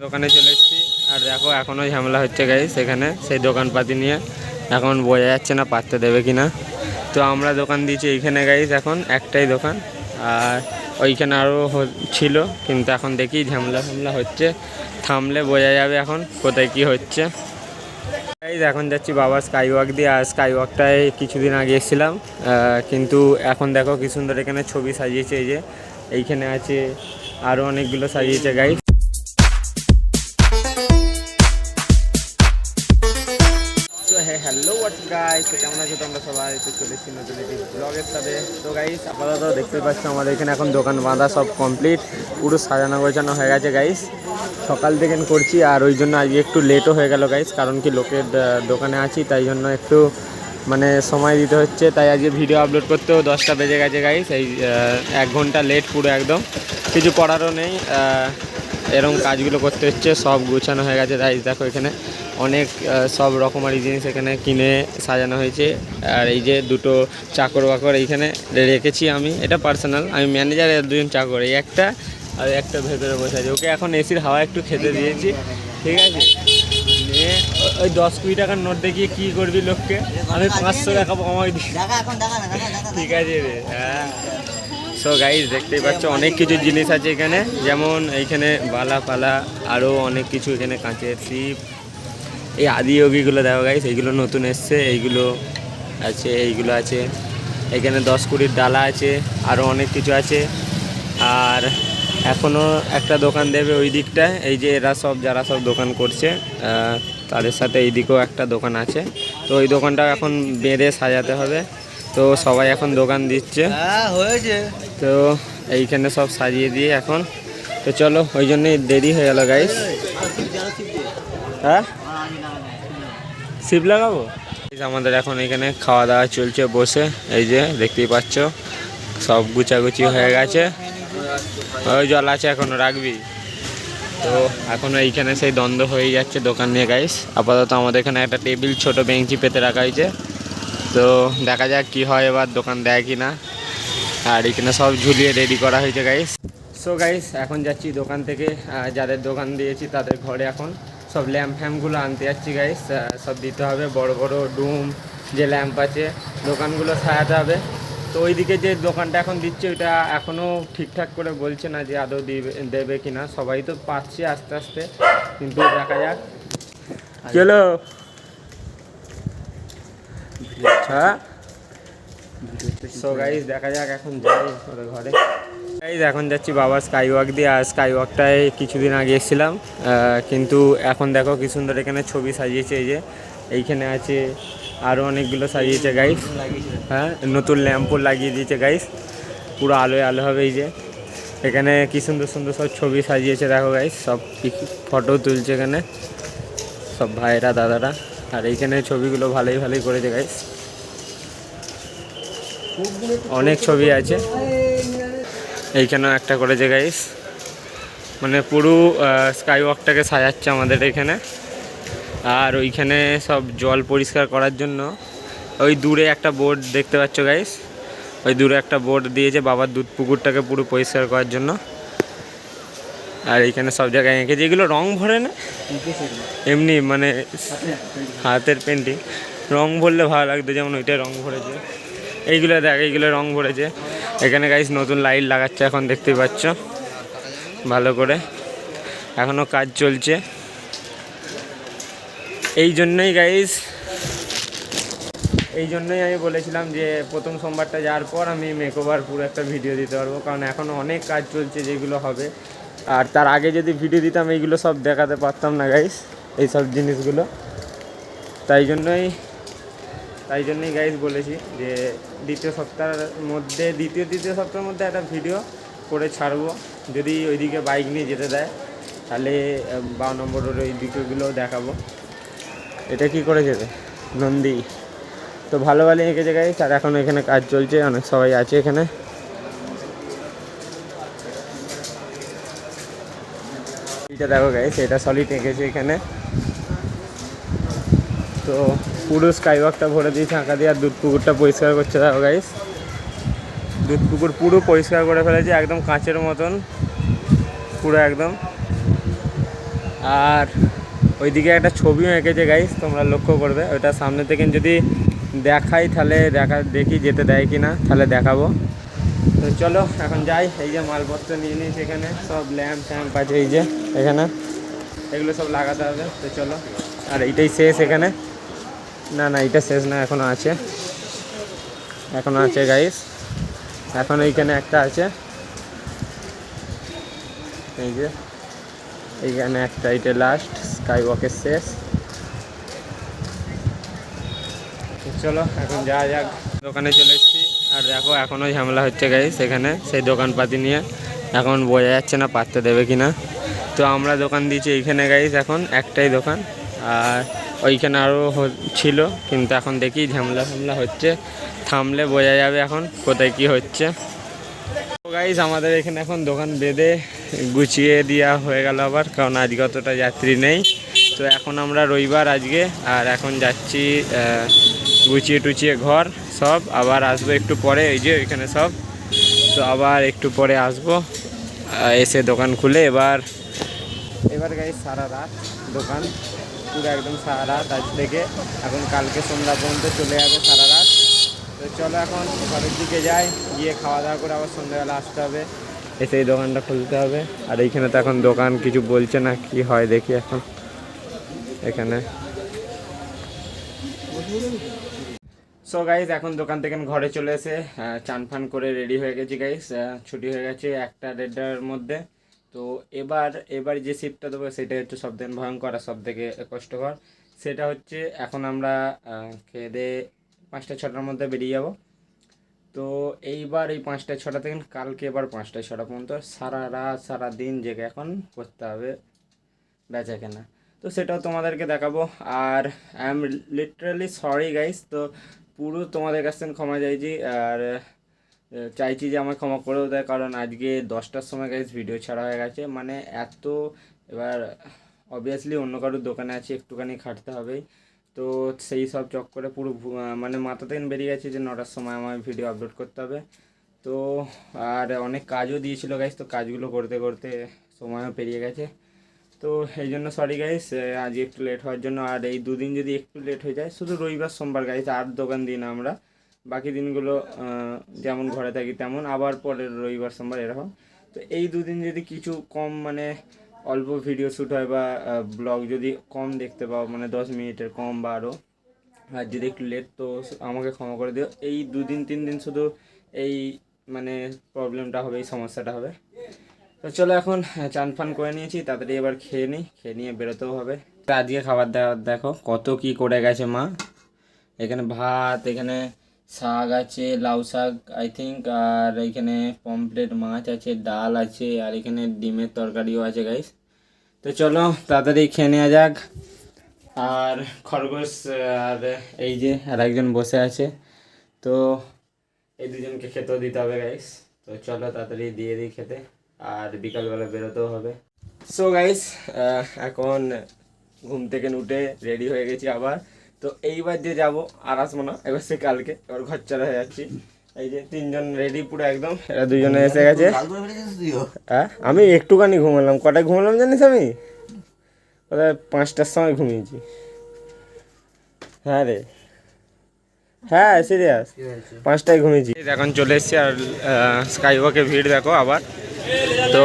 দোকানে চলে এসেছি আর দেখো এখনও ঝামেলা হচ্ছে গাইস এখানে সেই দোকানপাতি নিয়ে। এখন বোঝা যাচ্ছে না পাততে দেবে কিনা। তো আমরা দোকান দিয়েছি এইখানে গাইস, এখন একটাই দোকান, আর ওইখানে আরও ছিল, কিন্তু এখন দেখি ঝামেলা হচ্ছে। থামলে বোঝা যাবে এখন কোথায় কি হচ্ছে। গাইস এখন যাচ্ছি বাবার স্কাই ওয়াক দিয়ে। আর স্কাই ওয়াকটায় কিছুদিন আগে এসেছিলাম, কিন্তু এখন দেখো কি সুন্দর এখানে ছবি সাজিয়েছে। এই যে এইখানে আছে, আরও অনেকগুলো সাজিয়েছে গাইস। হ্যালো হোয়াটস গাইস, কেমন আছো তোমরা সবাই? তো চলে এসেছি নতুন একটি ব্লগের সাথে। তো গাইস আপাতত দেখতে পাচ্ছ আমাদের এখানে এখন দোকান বাঁধা সব কমপ্লিট, পুরো সাজানো গোছানো হয়ে গেছে গাইস। সকাল থেকে করছি আর ওই জন্য আজকে একটু লেটও হয়ে গেল গাইস, কারণ কি লোকের দোকানে আছি, তাই জন্য একটু মানে সময় দিতে হচ্ছে। তাই আজকে ভিডিও আপলোড করতেও 10টা বেজে গেছে গাইস। এই 1 ঘন্টা লেট পুরো একদম, কিছু করারও নেই, এরকম কাজগুলো করতে হচ্ছে। সব গুছানো হয়ে গেছে গাইস, দেখো এখানে অনেক সব রকমারি জিনিস এখানে কিনে সাজানো হয়েছে। আর এই যে দুটো চাকর বাকর এইখানে রেখেছি আমি, এটা পার্সোনাল, আমি ম্যানেজার, আর দুজন চাকর, এই একটা আর একটা ভেতরে বসে আছে। ওকে এখন এসির হাওয়া একটু খেতে দিয়েছি, ঠিক আছে। নিয়ে ওই 10-20 টাকার নোট দেখিয়ে কী করবি লোককে, আমি 500 টাকা কমাই দিই, ঠিক আছে রে। হ্যাঁ, সো গাইস দেখতেই পাচ্ছ অনেক কিছু জিনিস আছে এখানে, যেমন এইখানে বালা পালা, আরও অনেক কিছু এখানে কাঁচের শিপ, এই আদিয়োগীগুলো দেখো গাইস, এইগুলো নতুন এসছে, এইগুলো আছে, এইগুলো আছে। এখানে 10-20 ডালা আছে, আরও অনেক কিছু আছে। আর এখনও একটা দোকান দেবে ওই দিকটায়, এই যে এরা সব যারা সব দোকান করছে তাদের সাথে এই দিকেও একটা দোকান আছে। তো ওই দোকানটা এখন বেঁধে সাজাতে হবে। তো সবাই এখন দোকান দিচ্ছে হয়েছে, তো এইখানে সব সাজিয়ে দিয়ে এখন। তো চলো, ওই জন্যই দেরি হয়ে গেল গাইস। হ্যাঁ, শিপ লাগাবো। আমাদের এখন এখানে খাওয়া দাওয়া চলছে বসে, এই যে দেখতেই পাচ্ছ সব গুছাগুছি হয়ে গেছে। ওই জল আছে এখনো রাখবি। তো এখনও এইখানে সেই দ্বন্দ্ব হয়ে যাচ্ছে দোকান নিয়ে গাইস। আপাতত আমাদের এখানে একটা টেবিল, ছোট বেঞ্চি পেতে রাখা হয়েছে। তো দেখা যাক কি হয়, এবার দোকান দেয় কি না। আর এখানে সব ঝুলিয়ে রেডি করা হয়েছে গাইস। সো গাইস এখন যাচ্ছি দোকান থেকে, যাদের দোকান দিয়েছি তাদের ঘরে এখন সব ল্যাম্প ফ্যাম্পগুলো আনতে যাচ্ছি গাইস। সব দিতে হবে, বড় বড় ডুম যে ল্যাম্প আছে, দোকানগুলো সাজাতে হবে। তো ওইদিকে যে দোকানটা এখন দিচ্ছে ওইটা এখনও ঠিকঠাক করে বলছে না যে আদৌ দেবে কি না। সবাই তো পাচ্ছে আস্তে আস্তে, কিন্তু দেখা যাক। চলো, হ্যাঁ, সো গাইস দেখা যাক, এখন যাই ওদের ঘরে। গাইস এখন যাচ্ছি বাবার স্কাই ওয়াক দিয়ে। আর স্কাই ওয়াকটায় কিছুদিন আগে এসেছিলাম, কিন্তু এখন দেখো কি সুন্দর এখানে ছবি সাজিয়েছে। এই যে এইখানে আছে, আরও অনেকগুলো সাজিয়েছে গাইস। হ্যাঁ, নতুন ল্যাম্পও লাগিয়ে দিয়েছে গাইস, পুরো আলোয় আলো হবে। এই যে এখানে কি সুন্দর সুন্দর সব ছবি সাজিয়েছে দেখো গাইস, সব ফটো তুলছে এখানে সব ভাইরা দাদারা। আর এইখানে ছবিগুলো ভালোই করেছে গাইস, অনেক ছবি আছে। এইখানেও একটা করেছে গাইস, মানে পুরো স্কাই ওয়াকটাকে সাজাচ্ছে আমাদের এখানে। আর ওইখানে সব জল পরিষ্কার করার জন্য ওই দূরে একটা বোর্ড দেখতে পাচ্ছ গাইস, ওই দূরে একটা বোর্ড দিয়েছে বাবার দুধ পুকুরটাকে পুরো পরিষ্কার করার জন্য। আর এইখানে সব জায়গায় এঁকেছে, এগুলো রং ভরে না, এমনি মানে হাতের পেন্টিং। রং ভরলে ভালো লাগতো, যেমন ওইটাই রং ভরেছে। এইগুলো দেখ, এইগুলো রং ভরেছে। এখানে গাইস নতুন লাইট লাগাচ্ছে এখন, দেখতেই পাচ্ছ ভালো করে, এখনও কাজ চলছে। এই জন্যই আমি বলেছিলাম যে প্রথম সোমবারটা যাওয়ার পর আমি মেকওভার পুরো একটা ভিডিও দিতে পারবো, কারণ এখনও অনেক কাজ চলছে যেগুলো হবে। আর তার আগে যদি ভিডিও দিতাম এইগুলো সব দেখাতে পারতাম না গাইস, এইসব জিনিসগুলো। তাই জন্যই গাইস বলেছি যে দ্বিতীয় সপ্তাহের মধ্যে একটা ভিডিও করে ছাড়বো, যদি ওইদিকে বাইক নিয়ে যেতে দেয়, তাহলে 12 নম্বর রোডের ওই দিকগুলোও দেখাবো। এটা কি করে যেতে নন্দী, তো ভালো এঁকেছে গাইস। আর এখন এখানে কাজ চলছে, অনেক সবাই আছে এখানে। এটা দেখো গাইস, এটা সলিড এঁকেছে এখানে। তো পুরো স্কাই ওয়াকটা ভরে দিয়েছে আঁকা দিয়ে। আর দুধ পুকুরটা পরিষ্কার করছে দেখো গাইস, দুধ পুকুর পুরো পরিষ্কার করে ফেলেছে, একদম কাঁচের মতন পুরো একদম। আর ওইদিকে একটা ছবিও এঁকেছে গাইস, তোমরা লক্ষ্য করবে। ওইটা সামনে থেকে যদি দেখাই তাহলে দেখি যেতে দেয় কি না, তাহলে দেখাবো। তো চলো এখন যাই। এই যে মালপত্র নিয়ে নিয়েছি, এখানে সব ল্যাম্প ট্যাম্প আছে এই যে এখানে, এগুলো সব লাগাতে হবে। তো চলো, আর এইটাই শেষ এখানে, না এটা শেষ না, এখনও আছে গাইস, এখন এইখানে একটা আছে, এই যে এইখানে একটা, এটা লাস্ট স্কাই ওয়াকের শেষ। চলো এখন যাওয়া যাক। দোকানে চলে এসেছি, আর দেখো এখনও ঝামেলা হচ্ছে গাইস এখানে, সেই দোকানপাতি নিয়ে এখন বোঝা যাচ্ছে না পাত্তা দেবে কি না। তো আমরা দোকান দিয়েছি এইখানে গাইস, এখন একটাই দোকান, আর ওইখানে আরও ছিল, কিন্তু এখন দেখি ঝামেলা হচ্ছে, থামলে বোঝা যাবে এখন কোথায় কি হচ্ছে। তো গাইস আমাদের এখানে এখন দোকান বেঁধে গুছিয়ে দেওয়া হয়ে গেল আবার, কারণ আজকে অতটা যাত্রী নেই। তো এখন আমরা রবিবার আজকে, আর এখন যাচ্ছি গুছিয়ে টুচিয়ে ঘর সব, আবার আসবো একটু পরে, এই যে এখানে সব। তো আবার একটু পরে আসবো, এসে দোকান খুলে এবার গাইস সারা রাত দোকান, পুরো একদম সারা রাত আজ থেকে, এখন কালকে সন্ধ্যা পর্যন্ত চলে যাবে সারা রাত। তো চলো এখন ঘরের দিকে যাই, গিয়ে খাওয়া দাওয়া করে আবার সন্ধ্যাবেলা আসতে হবে, এসে এই দোকানটা খুলতে হবে। আর এইখানে তো এখন দোকান কিছু বলছে না, কি হয় দেখি এখন এখানে। সো গাইজ এখন দোকান থেকে ঘরে চলে এসে চান ফান করে রেডি হয়ে গেছি গাইজ, ছুটি হয়ে গেছে 1টা-1:30টার মধ্যে। তো এবার যে শিফটটা দেবো সেটা হচ্ছে সবথেকে ভয়ঙ্কর আর সবথেকে কষ্টকর। সেটা হচ্ছে এখন আমরা খেয়ে দিয়ে 5টা-6টার মধ্যে বেরিয়ে যাব। তো এইবার এই 5টা-6টা থেকে কালকে এবার 5টা-6টা পর্যন্ত সারা রাত সারা দিন জেগে এখন করতে হবে বেচা কেনা। তো সেটাও তোমাদেরকে দেখাবো। আর I am literally sorry guys, তো পুরো তোমাদের কাছ থেকে ক্ষমা চাইছি, আর চাইছি যে আমায় ক্ষমা করেও দেয়, কারণ আজকে 10টার সময় গাইস ভিডিও ছাড়া হয়ে গেছে, মানে এত, এবার অবভিয়াসলি অন্য কারোর দোকানে আছে, একটুখানি খাটতে হবেই। তো সেই সব চক্করে পুরো মানে মাথা থেকে বেরিয়ে গেছে যে 9টার সময় আমার ভিডিও আপলোড করতে হবে। তো আর অনেক কাজও দিয়েছিল গাইস, তো কাজগুলো করতে করতে সময়ও পেরিয়ে গেছে। তো এই জন্য সরি গাইস আজ একটু লেট হওয়ার জন্য। আর এই দুদিন যদি একটু লেট হয়ে যায়, শুধু রবিবার সোমবার গাইস, আর দোকান দিই না আমরা, বাকি দিনগুলো যেমন ঘরে থাকি তেমন, আবার পরের রবিবার সোমবার এরকম। তো এই দুদিন যদি কিছু কম, মানে অল্প ভিডিও শ্যুট হয় বা ব্লগ যদি কম দেখতে পাও, মানে 10 মিনিটের কম বা আরও, আর যদি একটু লেট, তো আমাকে ক্ষমা করে দিও। এই 2-3 দিন শুধু এই মানে প্রবলেমটা হবে, এই সমস্যাটা হবে। তো চলো এখন চান ফান করে নিয়েছি, তাড়াতাড়ি এবার খেয়ে নিয়ে বেরোতেও হবে। আজকে খাবার দাবার দেখো কত কি করে গেছে মা। এখানে ভাত, এখানে শাক আছে, লাউ শাক আই থিঙ্ক, আর এখানে পমফ্রেট মাছ আছে, ডাল আছে, আর এখানে ডিমের তরকারিও আছে গাইস। তো চলো তাড়াতাড়ি খেয়ে নেওয়া যাক। আর খরগোশ আর এই যে আর একজন বসে আছে, তো এই দুজনকে খেতেও দিতে হবে গাইস। তো চলো তাড়াতাড়ি দিয়ে দিই খেতে, আর বিকালবেলা বেরোতেও হবে। সো গাইস এখন ঘুম থেকে উঠে রেডি হয়ে গেছি আবার। তো এইবার যে যাব আর আসবো না, এবার সে কালকে, এবার ঘর চলে হয়ে যাচ্ছি। এই যে 3জন রেডি পুরো একদম, এরা 2জনে এসে গেছে। হ্যাঁ আমি একটুখানি ঘুমালাম, কটায় ঘুমালাম জানিস আমি? কোথায় 5টার সময় ঘুমিয়েছি। হ্যাঁ রে, হ্যাঁ সিরিয়াস 5টায় ঘুমিয়েছি। এখন চলে এসেছি, আর স্কাই ওয়াকে ভিড় দেখো আবার। তো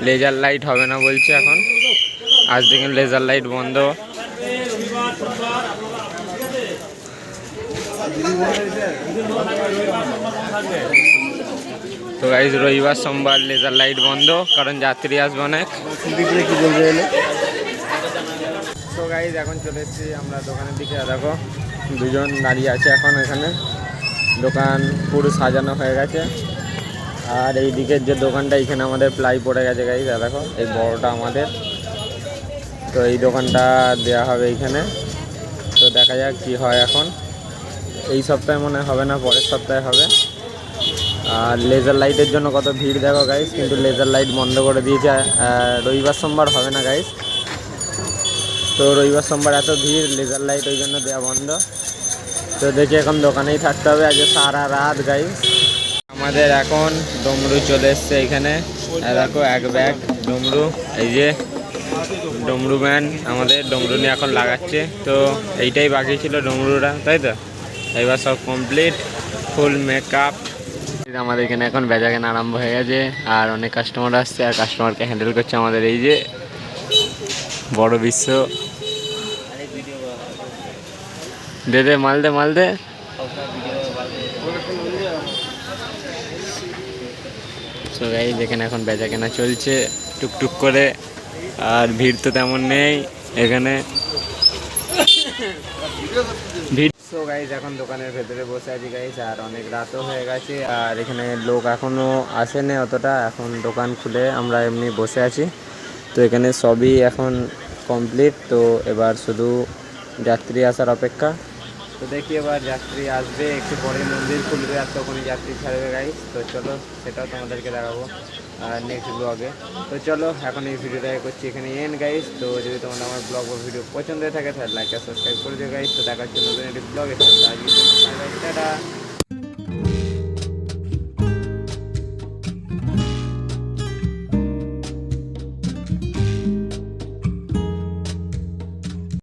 লেজার লাইট হবে না বলছে এখন, আজ থেকে লেজার লাইট বন্ধ। তো গাইজ রবিবার সোমবার লেজার লাইট বন্ধ, কারণ যাত্রী আসবে অনেক। কি বলবে এলে? তো গাইজ এখন চলে এসেছি আমরা দোকানের দিকে, দেখো 2জন দাঁড়িয়ে আছে এখন এখানে, দোকান পুরো সাজানো হয়ে গেছে। আর এই দিকের যে দোকানটা, এখানে আমাদের প্লাই পড়ে গেছে গাইজ, দেখো এই বড়টা আমাদের। তো এই দোকানটা দেওয়া হবে এইখানে। তো দেখা যাক কি হয় এখন, এই সপ্তাহে মনে হবে না, পরের সপ্তাহে হবে। আর লেজার লাইটের জন্য কত ভিড় দেখো গাইস, কিন্তু লেজার লাইট বন্ধ করে দিয়েছে। রবিবার সোমবার হবে না গাইস, তো রবিবার সোমবার এত ভিড়, লেজার লাইট ওই জন্য দেওয়া বন্ধ। তো দেখি এখন দোকানেই থাকতে হবে আজ সারা রাত গাইস। আমাদের এখন ডমরু চলে এসছে এখানে, দেখো 1 ব্যাগ ডমরু, এই যে ডমরু ম্যান আমাদের ডমরু নিয়ে এখন লাগাচ্ছে। তো এইটাই বাকি ছিল ডমরুরা, তাই তো? এবার সব কমপ্লিট, ফুল মেকআপ। আমাদের এখানে এখন বেচা কেনা আরম্ভ হয়ে গেছে, আর অনেক কাস্টমার আসছে, আর কাস্টমারকে হ্যান্ডেল করছে আমাদের এই যে বড় বিশ্ব। দে দে মাল দে মাল দে। সো গাইস এখানে এখন বেচা কেনা চলছে টুকটুক করে, আর ভিড় তো তেমন নেই এখানে। সো গাইস এখন দোকানের ভেতরে বসে আছি গাইস, আর অনেক রাতও হয়ে গেছে, আর এখানে লোক এখনও আসেনি অতটা। এখন দোকান খুলে আমরা এমনি বসে আছি। তো এখানে সবই এখন কমপ্লিট, তো এবার শুধু যাত্রী আসার অপেক্ষা। তো দেখি এবার যাত্রী আসবে, একটু পরে মন্দির খুলবে, আর তখনই যাত্রী ছাড়বে গাইস। তো চলো সেটাও তোমাদেরকে দেখাবো আর নেক্সট ব্লগে। তো চলো এখন এই ভিডিওটা করছি এখানে এন্ড গাইস। তো যদি তোমাদের আমার ব্লগ বা ভিডিও পছন্দ হয়ে থাকে তাহলে লাইক আর সাবস্ক্রাইব করে দিও গাইস। তো দেখা হচ্ছে নতুন একটি ব্লগের সাথে। টাটা।